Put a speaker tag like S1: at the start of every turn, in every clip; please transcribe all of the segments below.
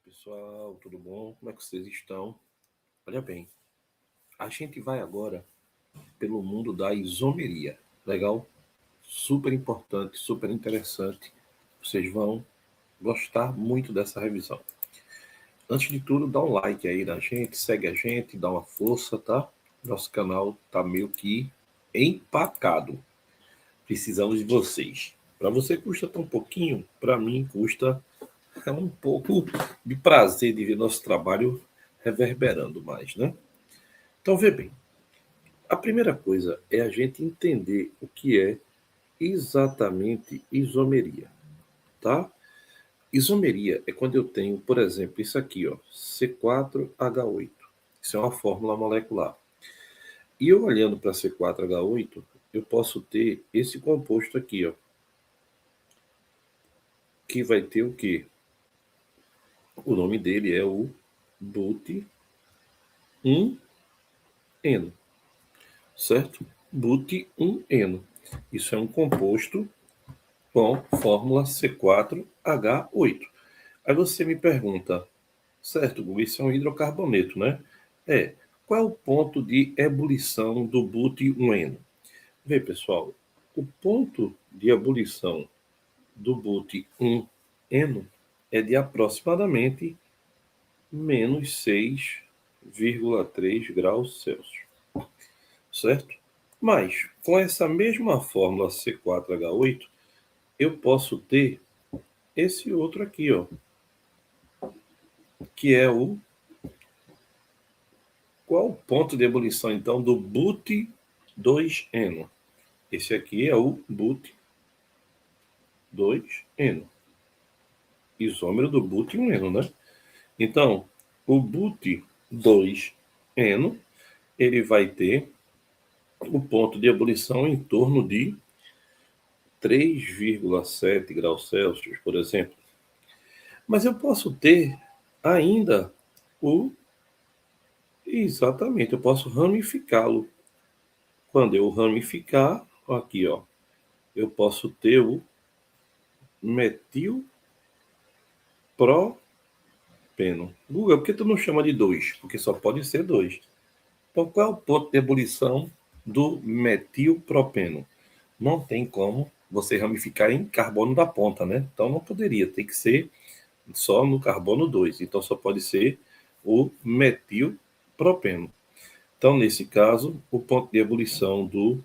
S1: Pessoal, tudo bom? Como é que vocês estão? Olha bem, a gente vai agora pelo mundo da isomeria. Legal? Super importante, super interessante. Vocês vão gostar muito dessa revisão. Antes de tudo, dá um like aí na gente, segue a gente, dá uma força, tá? Nosso canal tá meio que empacado. Precisamos de vocês. Para você custa tão pouquinho, para mim custa um pouco de prazer de ver nosso trabalho reverberando mais, né? Então, vê bem, a primeira coisa é a gente entender o que é exatamente isomeria, tá? Isomeria é quando eu tenho, por exemplo, isso aqui, ó, C4H8. Isso é uma fórmula molecular. E eu olhando para C4H8, eu posso ter esse composto aqui, ó, que vai ter o quê? O nome dele é o but1eno, certo? But1eno. Isso é um composto com fórmula C4H8. Aí você me pergunta, certo, Google, isso é um hidrocarboneto, né? Qual é o ponto de ebulição do but1eno? Vê, pessoal, o ponto de ebulição do but1eno é de aproximadamente menos 6,3 graus Celsius, certo? Mas, com essa mesma fórmula C4H8, eu posso ter esse outro aqui, ó, que é o... Qual o ponto de ebulição, então, do but2eno? Esse aqui é o but2eno, isômero do but1eno, né? Então, o but2eno, ele vai ter o ponto de ebulição em torno de 3,7 graus Celsius, por exemplo. Mas eu posso ter ainda o... Exatamente, eu posso ramificá-lo. Quando eu ramificar, aqui, ó, eu posso ter o metilpropeno. Google, por que tu não chama de 2? Porque só pode ser 2. Então, qual é o ponto de ebulição do metilpropeno? Não tem como você ramificar em carbono da ponta, né? Então, não poderia, tem que ser só no carbono 2. Então, só pode ser o metilpropeno. Então, nesse caso, o ponto de ebulição do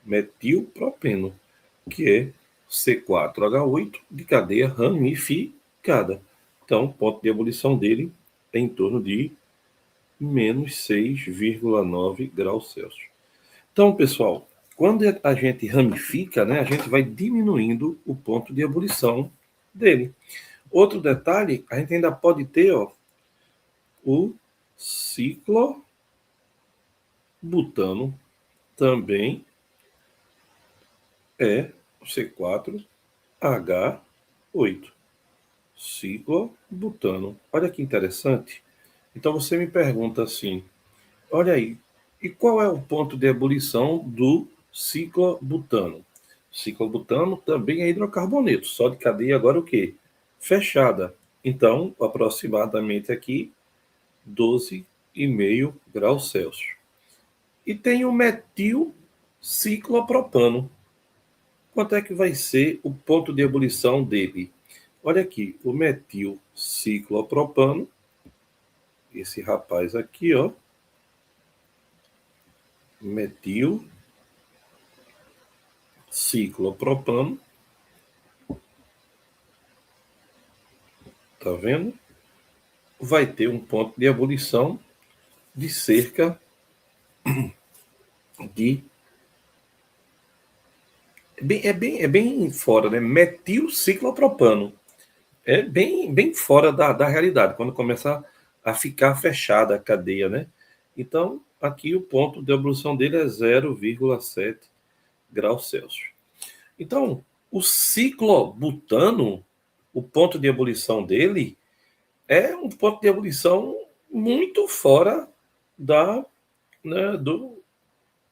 S1: metilpropeno, que é C4H8 de cadeia ramificada. Então, o ponto de ebulição dele é em torno de menos 6,9 graus Celsius. Então, pessoal, quando a gente ramifica, né, a gente vai diminuindo o ponto de ebulição dele. Outro detalhe, a gente ainda pode ter, ó, o ciclobutano, também é C4H8. Ciclobutano. Olha que interessante. Então você me pergunta assim, olha aí, e qual é o ponto de ebulição do ciclobutano? Ciclobutano também é hidrocarboneto, só de cadeia agora o quê? Fechada. Então, aproximadamente aqui, 12,5 graus Celsius. E tem o metilciclopropano. Quanto é que vai ser o ponto de ebulição dele? Olha aqui, o metilciclopropano, esse rapaz aqui, ó, metilciclopropano, tá vendo? Vai ter um ponto de ebulição de cerca de... É bem fora, né? Metilciclopropano. É bem fora da realidade, quando começa a ficar fechada a cadeia, né? Então, aqui o ponto de ebulição dele é 0,7 graus Celsius. Então, o ciclobutano, o ponto de ebulição dele é um ponto de ebulição muito fora da, né,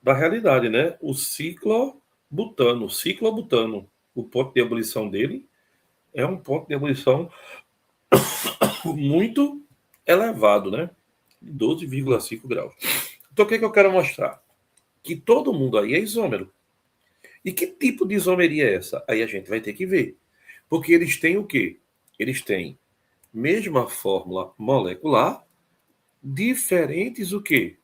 S1: da realidade, né? O ciclobutano. O ponto de ebulição dele é um ponto de ebulição muito elevado, né? 12,5 graus. Então, o que eu quero mostrar? Que todo mundo aí é isômero. E que tipo de isomeria é essa? Aí a gente vai ter que ver. Porque eles têm o quê? Eles têm mesma fórmula molecular, diferentes o quê?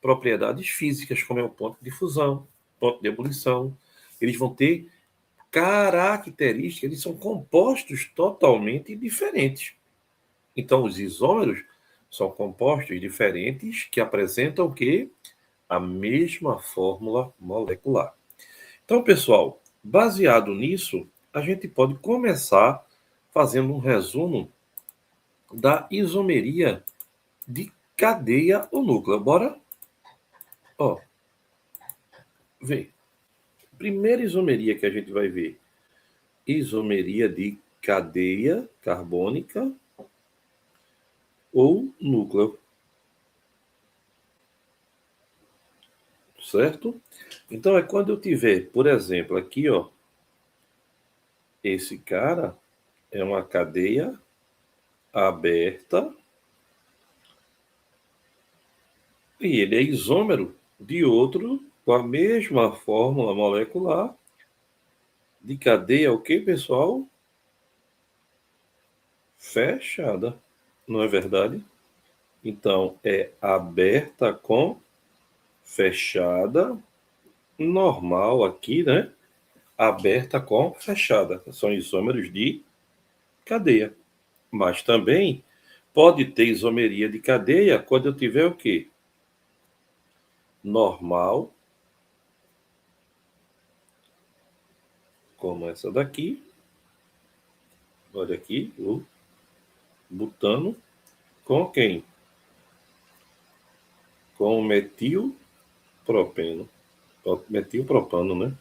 S1: Propriedades físicas, como é o ponto de fusão, ponto de ebulição. Eles vão ter características, eles são compostos totalmente diferentes. Então, os isômeros são compostos diferentes que apresentam o quê? A mesma fórmula molecular. Então, pessoal, baseado nisso, a gente pode começar fazendo um resumo da isomeria de cadeia ou núcleo. Bora? Ó, vê. Primeira isomeria que a gente vai ver, isomeria de cadeia carbônica ou núcleo. Certo? Então, é quando eu tiver, por exemplo, aqui, ó, esse cara é uma cadeia aberta e ele é isômero de outro com a mesma fórmula molecular de cadeia, o que, pessoal? Fechada, não é verdade? Então, é aberta com fechada, normal aqui, né? Aberta com fechada. São isômeros de cadeia. Mas também pode ter isomeria de cadeia quando eu tiver o quê? Normal, como essa daqui. Olha aqui, o butano com quem? Com metilpropeno. Metilpropano, né?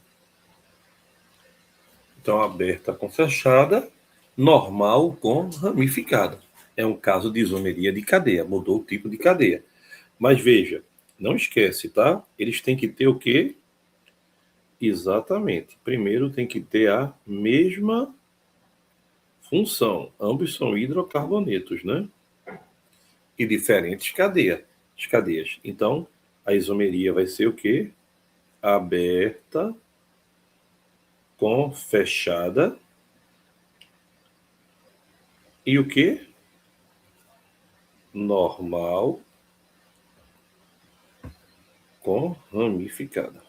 S1: Então, aberta com fechada, normal com ramificada. É um caso de isomeria de cadeia, mudou o tipo de cadeia. Mas veja, não esquece, tá? Eles têm que ter o quê? Exatamente. Primeiro tem que ter a mesma função. Ambos são hidrocarbonetos, né? E diferentes cadeias. Então, a isomeria vai ser o quê? Aberta com fechada. E o quê? Normal com ramificada.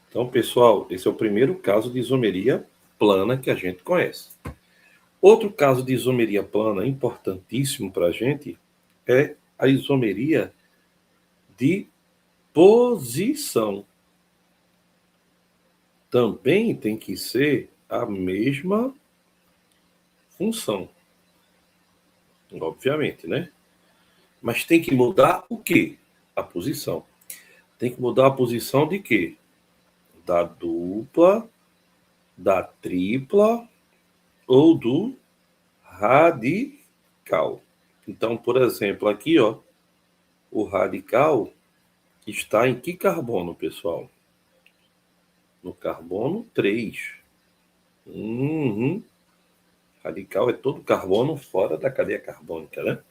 S1: Então, pessoal, esse é o primeiro caso de isomeria plana que a gente conhece. Outro caso de isomeria plana importantíssimo para a gente é a isomeria de posição. Também tem que ser a mesma função, obviamente, né? Mas tem que mudar o quê? A posição. Tem que mudar a posição de quê? Da dupla, da tripla ou do radical. Então, por exemplo, aqui, ó, o radical está em que carbono, pessoal? No carbono 3. Radical é todo carbono fora da cadeia carbônica, né?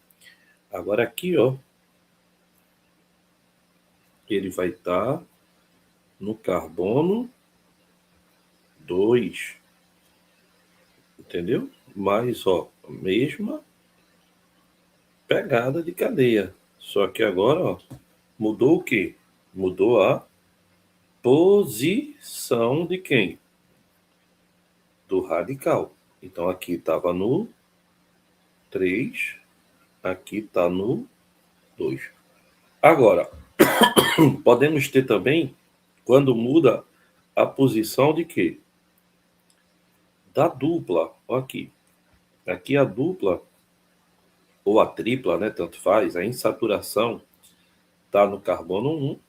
S1: Agora aqui, ó, ele vai estar no carbono 2. Entendeu? Mas, ó, mesma pegada de cadeia. Só que agora, ó, mudou o quê? Mudou a posição de quem? Do radical. Então aqui estava no 3, aqui está no 2. Agora, podemos ter também, quando muda a posição de quê? Da dupla. Ó aqui. Aqui a dupla, ou a tripla, né? Tanto faz, a insaturação está no carbono 1.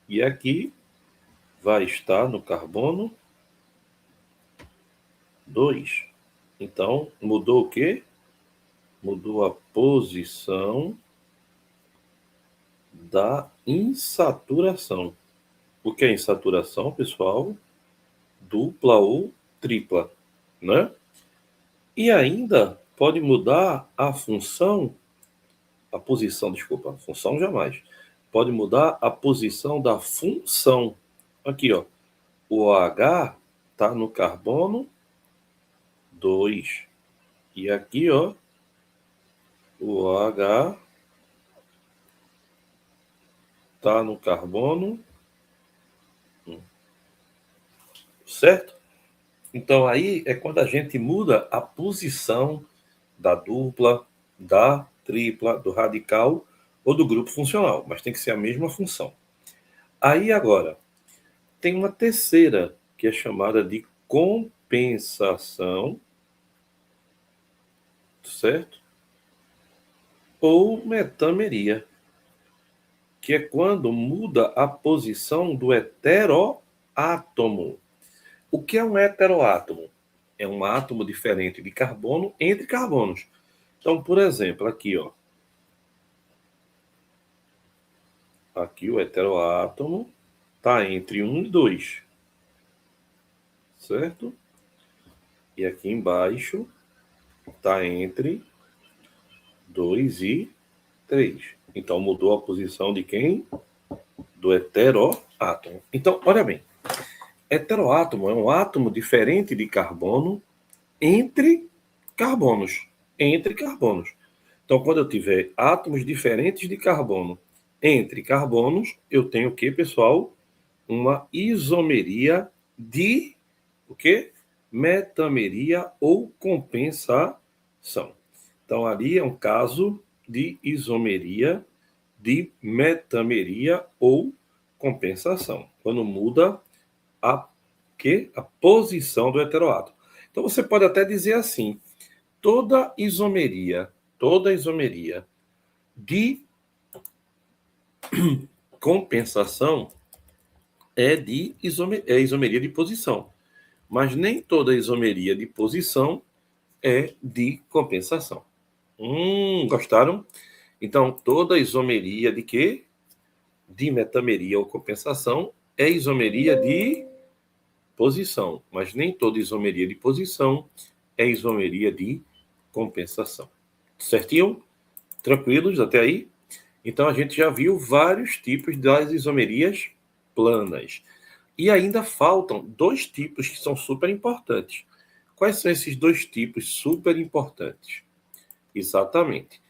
S1: E aqui vai estar no carbono 2. Então, mudou o quê? Mudou a posição da insaturação. O que é insaturação, pessoal? dupla ou tripla, né? E ainda pode mudar a função, a posição, desculpa, a função jamais. Pode mudar a posição da função. Aqui, ó. O OH está no carbono 2. E aqui, ó, o OH está no carbono 1. Certo? Então, aí é quando a gente muda a posição da dupla, da tripla, do radical ou do grupo funcional, mas tem que ser a mesma função. Aí, agora, tem uma terceira, que é chamada de compensação, certo? Ou metameria, que é quando muda a posição do heteroátomo. O que é um heteroátomo? É um átomo diferente de carbono entre carbonos. Então, por exemplo, aqui, ó. Aqui o heteroátomo está entre 1 e 2. Certo? E aqui embaixo está entre 2 e 3. Então, mudou a posição de quem? Do heteroátomo. Então, olha bem. Heteroátomo é um átomo diferente de carbono entre carbonos. Entre carbonos. Então, quando eu tiver átomos diferentes de carbono entre carbonos, eu tenho o que, pessoal? Uma isomeria de o quê? Metameria ou compensação. Então, ali é um caso de isomeria, de metameria ou compensação, quando muda a posição do heteroátomo. Então, você pode até dizer assim: toda isomeria de compensação é de isomeria de posição, mas nem toda isomeria de posição é de compensação. Gostaram? Então, toda isomeria de quê? De metameria ou compensação é isomeria de posição, mas nem toda isomeria de posição é isomeria de compensação. Certinho? Tranquilos até aí? Então, a gente já viu vários tipos das isomerias planas. E ainda faltam 2 tipos que são super importantes. Quais são esses 2 tipos super importantes? Exatamente.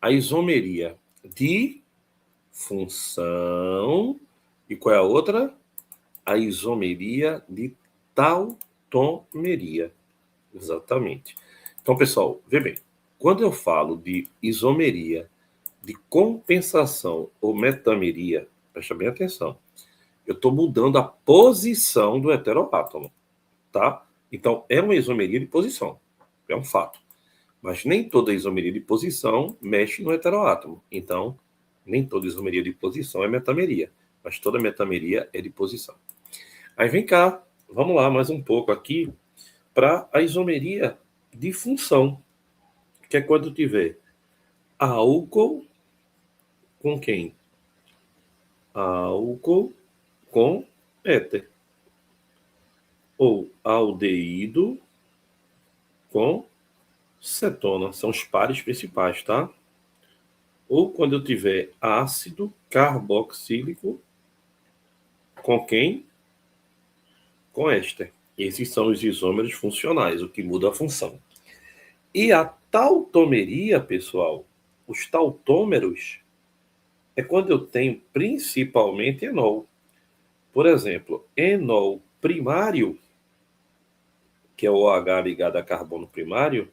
S1: A isomeria de função. E qual é a outra? A isomeria de tautomeria. Exatamente. Então, pessoal, vê bem. Quando eu falo de isomeria de compensação ou metameria, presta bem atenção. Eu estou mudando a posição do heteroátomo, tá? Então, é uma isomeria de posição. É um fato. Mas nem toda isomeria de posição mexe no heteroátomo. Então, nem toda isomeria de posição é metameria. Mas toda metameria é de posição. Aí vem cá, vamos lá mais um pouco aqui para a isomeria de função, que é quando tiver álcool com quem? Álcool com éter. Ou aldeído com cetona. São os pares principais, tá? Ou quando eu tiver ácido carboxílico com quem? Com éster. Esses são os isômeros funcionais, o que muda a função. E a tautomeria, pessoal, os tautômeros, é quando eu tenho principalmente enol. Por exemplo, enol primário, que é o OH ligado a carbono primário,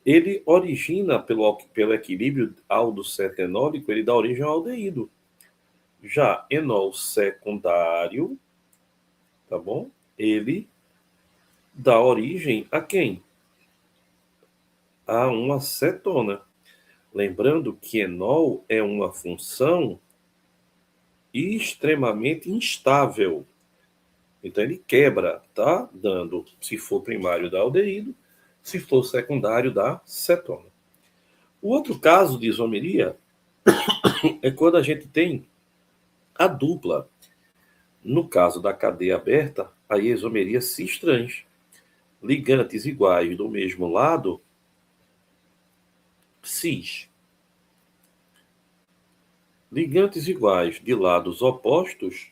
S1: ele origina, pelo equilíbrio aldo-cetenólico, ele dá origem ao aldeído. Já enol secundário, tá bom? Ele dá origem a quem? A uma cetona. Lembrando que enol é uma função extremamente instável. Então ele quebra, tá? Dando, se for primário, dá aldeído, se for secundário, dá cetona. O outro caso de isomeria é quando a gente tem a dupla. No caso da cadeia aberta, aí a isomeria cis-trans. Ligantes iguais do mesmo lado, cis. Ligantes iguais de lados opostos,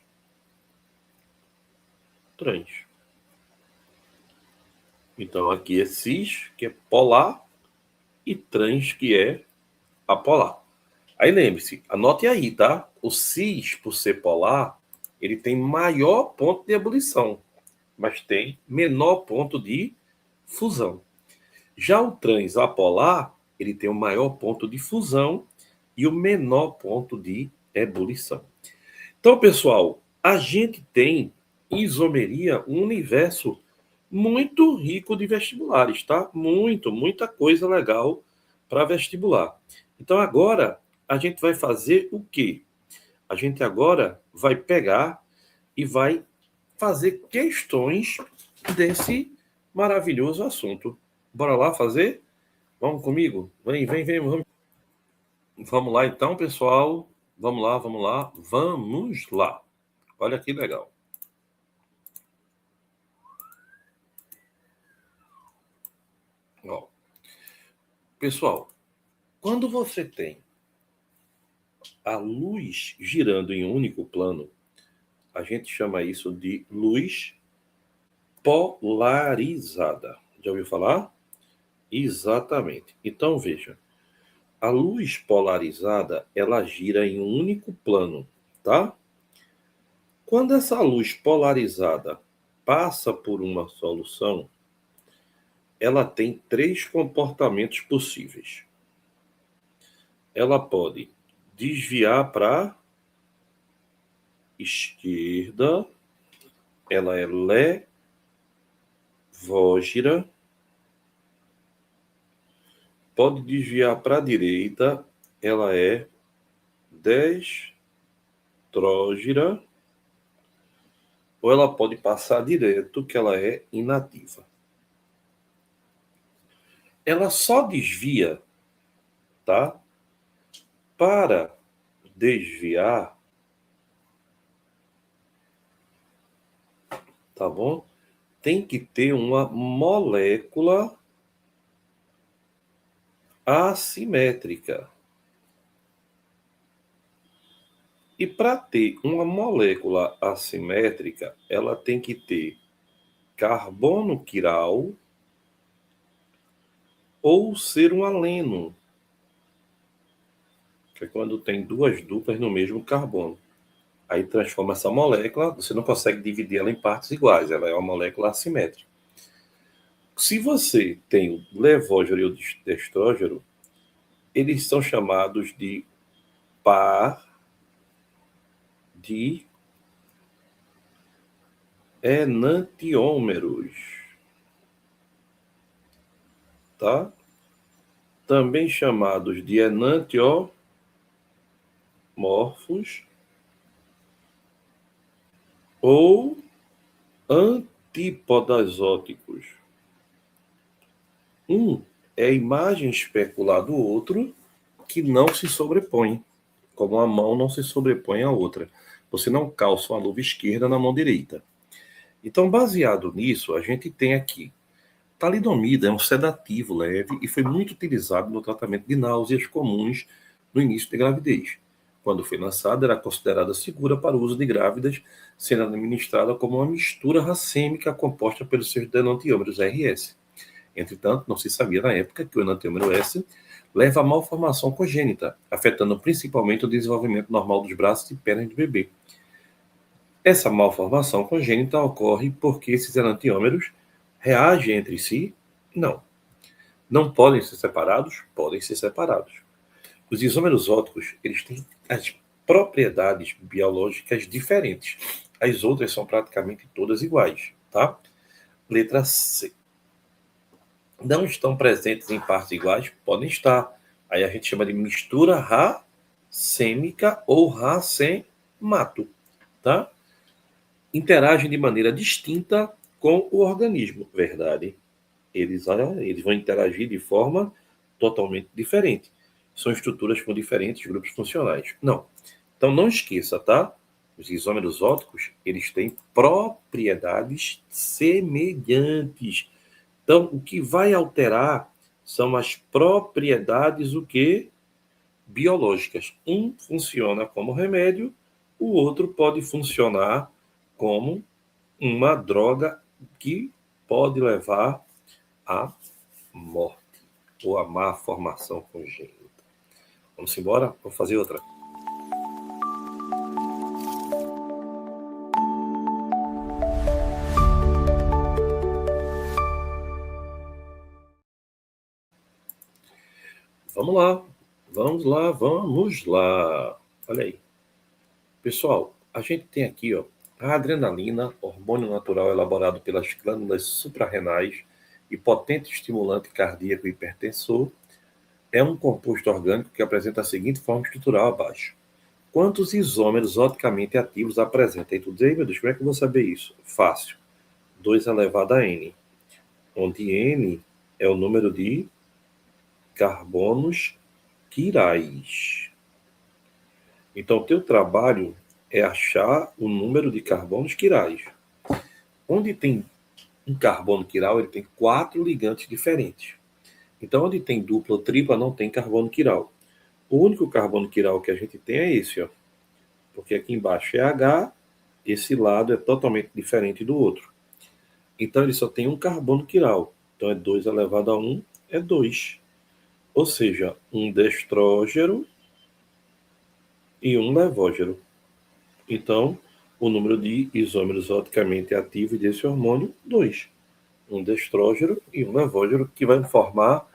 S1: trans. Então aqui é cis, que é polar, e trans, que é apolar. Aí lembre-se, anote aí, tá? O cis, por ser polar, ele tem maior ponto de ebulição, mas tem menor ponto de fusão. Já o trans apolar, ele tem o maior ponto de fusão e o menor ponto de ebulição. Então, pessoal, a gente tem isomeria um universo muito rico de vestibulares, tá? Muita coisa legal para vestibular. Então, agora a gente vai fazer o quê? A gente agora vai pegar e vai fazer questões desse maravilhoso assunto. Bora lá fazer? Vamos comigo? Vem, vamos. Vamos lá então, pessoal. Vamos lá. Olha que legal. Ó, pessoal, quando você tem a luz girando em um único plano, a gente chama isso de luz polarizada. Já ouviu falar? Exatamente. Então, veja, a luz polarizada, ela gira em um único plano, tá? Quando essa luz polarizada passa por uma solução, ela tem três comportamentos possíveis. Ela pode desviar para esquerda, ela é levógira, pode desviar para a direita, ela é destrógira, ou ela pode passar direto, que ela é inativa. Ela só desvia, tá? Para desviar, tá bom? Tem que ter uma molécula assimétrica. E para ter uma molécula assimétrica, ela tem que ter carbono quiral ou ser um aleno, que é quando tem duas duplas no mesmo carbono. Aí transforma essa molécula, você não consegue dividir ela em partes iguais, ela é uma molécula assimétrica. Se você tem o levógero e o destrógero, eles são chamados de par de enantiômeros, tá? Também chamados de enantiomorfos ou antipodazóticos. Um é a imagem especular do outro que não se sobrepõe, como a mão não se sobrepõe à outra. Você não calça uma luva esquerda na mão direita. Então, baseado nisso, a gente tem aqui talidomida, é um sedativo leve e foi muito utilizado no tratamento de náuseas comuns no início da gravidez. Quando foi lançada, era considerada segura para o uso de grávidas, sendo administrada como uma mistura racêmica composta pelos seus enantiômeros RS. Entretanto, não se sabia na época que o enantiômero S leva a malformação congênita, afetando principalmente o desenvolvimento normal dos braços e pernas do bebê. Essa malformação congênita ocorre porque esses enantiômeros reagem entre si? Não. Não podem ser separados? Podem ser separados. Os isômeros óticos, eles têm as propriedades biológicas diferentes. As outras são praticamente todas iguais, tá? Letra C. Não estão presentes em partes iguais? Podem estar. Aí a gente chama de mistura racêmica ou racemato, tá? Interagem de maneira distinta com o organismo, verdade? Eles vão interagir de forma totalmente diferente. São estruturas com diferentes grupos funcionais. Não. Então não esqueça, tá? Os isômeros ópticos, eles têm propriedades semelhantes. Então, o que vai alterar são as propriedades, o quê? Biológicas. Um funciona como remédio, o outro pode funcionar como uma droga que pode levar à morte ou à má formação congênita. Vamos embora? Vamos fazer outra. Vamos lá, vamos lá, vamos lá. Olha aí. Pessoal, a gente tem aqui, ó, a adrenalina, hormônio natural elaborado pelas glândulas suprarrenais e potente estimulante cardíaco e hipertensor, é um composto orgânico que apresenta a seguinte forma estrutural abaixo. Quantos isômeros oticamente ativos apresenta? E tu diz, meu Deus, como é que eu vou saber isso? Fácil. 2 elevado a N, onde N é o número de carbonos quirais. Então, o teu trabalho é achar o número de carbonos quirais. Onde tem um carbono quiral, ele tem 4 ligantes diferentes. Então, onde tem dupla ou tripla, não tem carbono quiral. O único carbono quiral que a gente tem é esse, ó. Porque aqui embaixo é H, esse lado é totalmente diferente do outro. Então, ele só tem um carbono quiral. Então, é 2 elevado a 1, é 2. Ou seja, um destrógeno e um levógeno. Então, o número de isômeros oticamente ativos desse hormônio, 2. Um destrógeno e um levógeno, que vai formar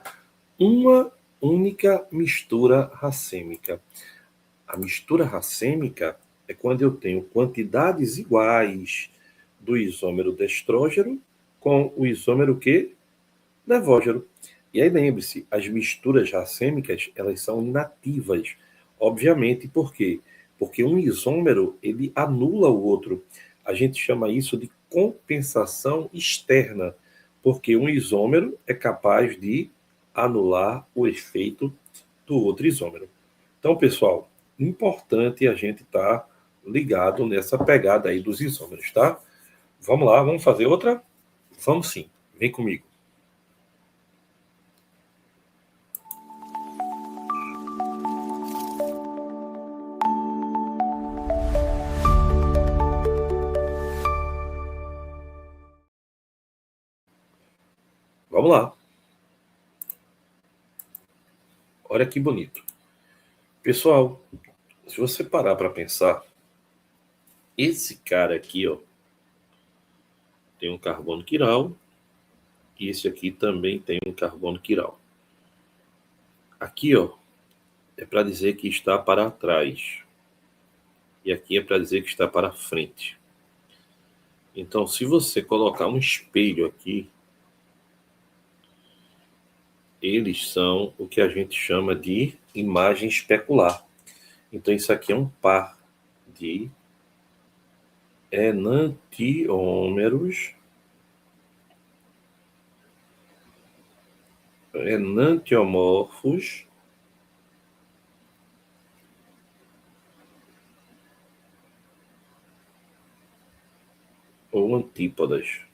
S1: uma única mistura racêmica. A mistura racêmica é quando eu tenho quantidades iguais do isômero destrógeno com o isômero que? Levógeno. E aí lembre-se, as misturas racêmicas, elas são inativas. Obviamente, por quê? Porque um isômero, ele anula o outro. A gente chama isso de compensação externa, porque um isômero é capaz de anular o efeito do outro isômero. Então, pessoal, importante a gente estar ligado nessa pegada aí dos isômeros, tá? Vamos lá, vamos fazer outra? Vamos sim, vem comigo. Vamos lá. Olha que bonito. Pessoal, se você parar para pensar, esse cara aqui, ó, tem um carbono quiral e esse aqui também tem um carbono quiral. Aqui, ó, é para dizer que está para trás. E aqui é para dizer que está para frente. Então, se você colocar um espelho aqui, eles são o que a gente chama de imagem especular. Então, isso aqui é um par de enantiômeros, enantiomorfos, ou antípodas.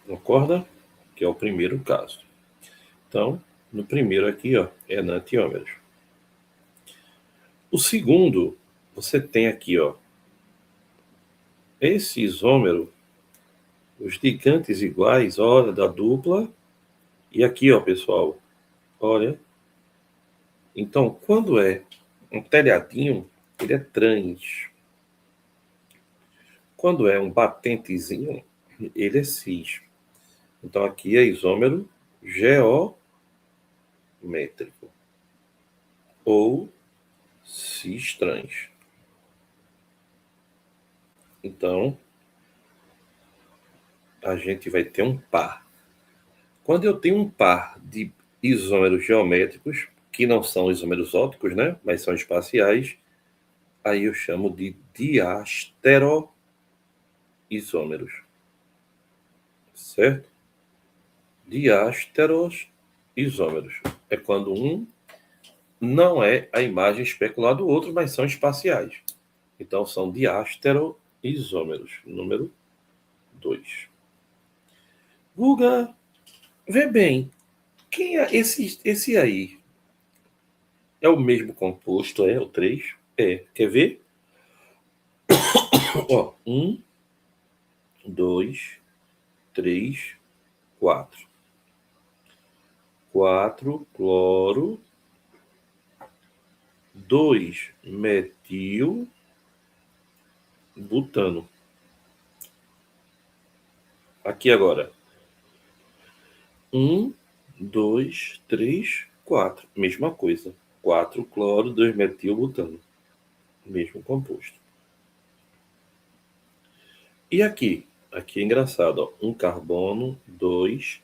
S1: Concorda? Que é o primeiro caso. Então, no primeiro aqui, ó, é enantiômeros. O segundo, você tem aqui, ó, esse isômero, os ligantes iguais, olha, da dupla. E aqui, ó, pessoal, olha. Então, quando é um telhadinho, ele é trans. Quando é um batentezinho, ele é cis. Então, aqui é isômero geométrico ou cis trans. Então, a gente vai ter um par. Quando eu tenho um par de isômeros geométricos, que não são isômeros ópticos, né, mas são espaciais, aí eu chamo de diastereoisômeros. Certo? Diastereoisômeros. É quando um não é a imagem especular do outro, mas são espaciais. Então, são diastereoisômeros. Número 2. Guga, vê bem, quem é esse aí? É o mesmo composto, é o 3? É. Quer ver? Ó, 1, 2, 3, 4. 4 cloro, 2 metil butano. Aqui agora. 1, 2, 3, 4. Mesma coisa. 4 cloro, 2 metil butano. Mesmo composto. E aqui? Aqui é engraçado, ó. 1 carbono, 2,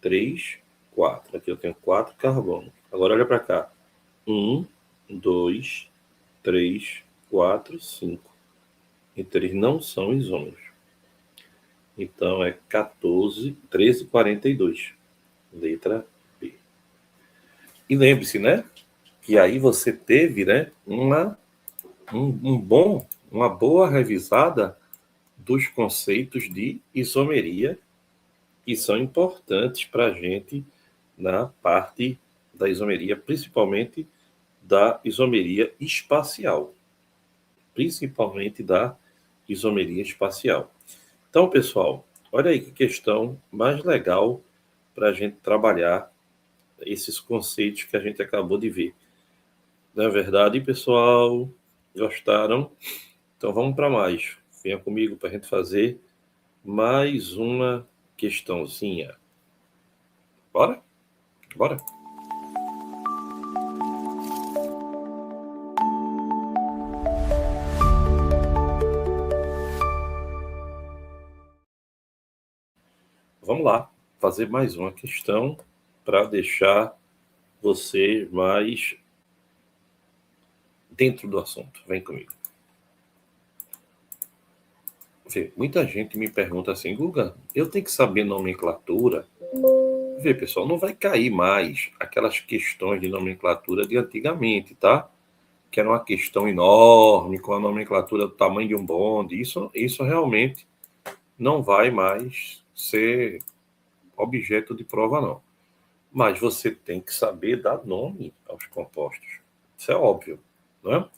S1: 3, 4. Aqui eu tenho 4 carbono. Agora olha para cá. 1, 2, 3, 4, 5. Então eles não são isômeros. Então é 14, 13, 42. Letra B. E lembre-se, né? Que aí você teve, né? Uma boa revisada dos conceitos de isomeria, que são importantes para a gente na parte da isomeria, principalmente da isomeria espacial. Principalmente da isomeria espacial. Então, pessoal, olha aí que questão mais legal para a gente trabalhar esses conceitos que a gente acabou de ver. Não é verdade, pessoal? Gostaram? Então vamos para mais. Venha comigo para a gente fazer mais uma questãozinha. Bora? Bora? Vamos lá, fazer mais uma questão para deixar você mais dentro do assunto. Vem comigo. Muita gente me pergunta assim, Guga, eu tenho que saber nomenclatura? Vê, pessoal, não vai cair mais aquelas questões de nomenclatura de antigamente, tá? Que era uma questão enorme, com a nomenclatura do tamanho de um bonde. Isso realmente não vai mais ser objeto de prova, não. Mas você tem que saber dar nome aos compostos. Isso é óbvio, não é?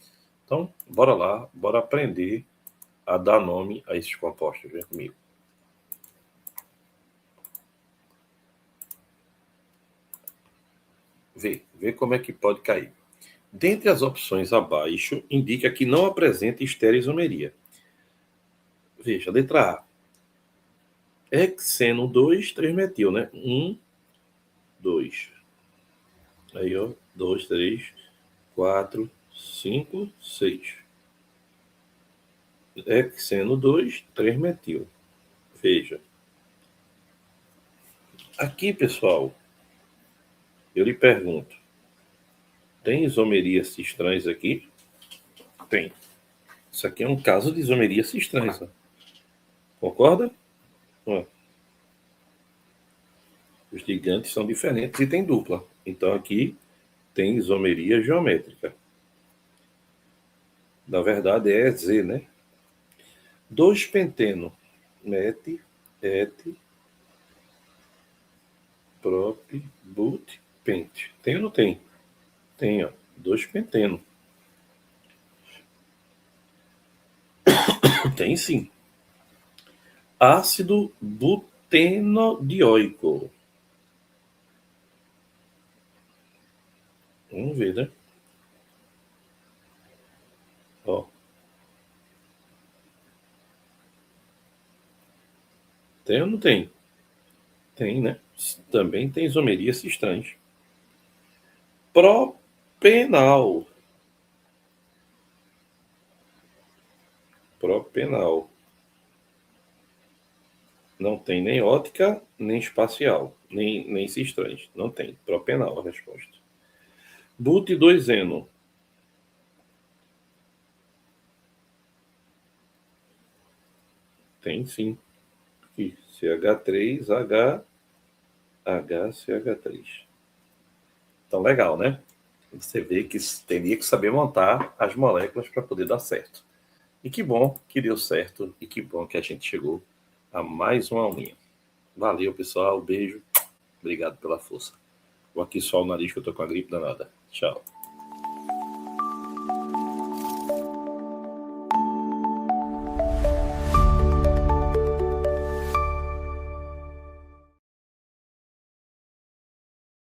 S1: Então, bora lá, bora aprender a dar nome a esses compostos. Vem comigo. Vê como é que pode cair. Dentre as opções abaixo, indica que não apresenta estereoisomeria. Veja, letra A. Hexeno 2, 3-metil, né? 1, 2. Aí, ó. 2, 3, 4, 5, 6. Hexeno 2, 3-metil. Veja. Aqui, pessoal, eu lhe pergunto. Tem isomeria cis-trans aqui? Tem. Isso aqui é um caso de isomeria cis-trans. Concorda? Ó. Os ligantes são diferentes e tem dupla. Então, aqui tem isomeria geométrica. Na verdade, é Z, né? 2-penteno. Met, et, prop, but, pent. Tem ou não tem? Tem, ó. 2-penteno. Tem sim. Ácido butenodioico. Vamos ver, né? Ó. Tem ou não tem? Tem, né? Também tem isomeria cis-trans. Propenal. Propenal. Não tem nem ótica, nem espacial, nem cis-trans. Não tem. Propenal a resposta. But2-eno. Tem sim. Aqui, CH3, HCH3. Então, legal, né? Você vê que teria que saber montar as moléculas para poder dar certo. E que bom que deu certo e que bom que a gente chegou a mais uma aulinha. Valeu, pessoal. Beijo. Obrigado pela força. Vou aqui só o nariz que eu tô com a gripe danada. Tchau.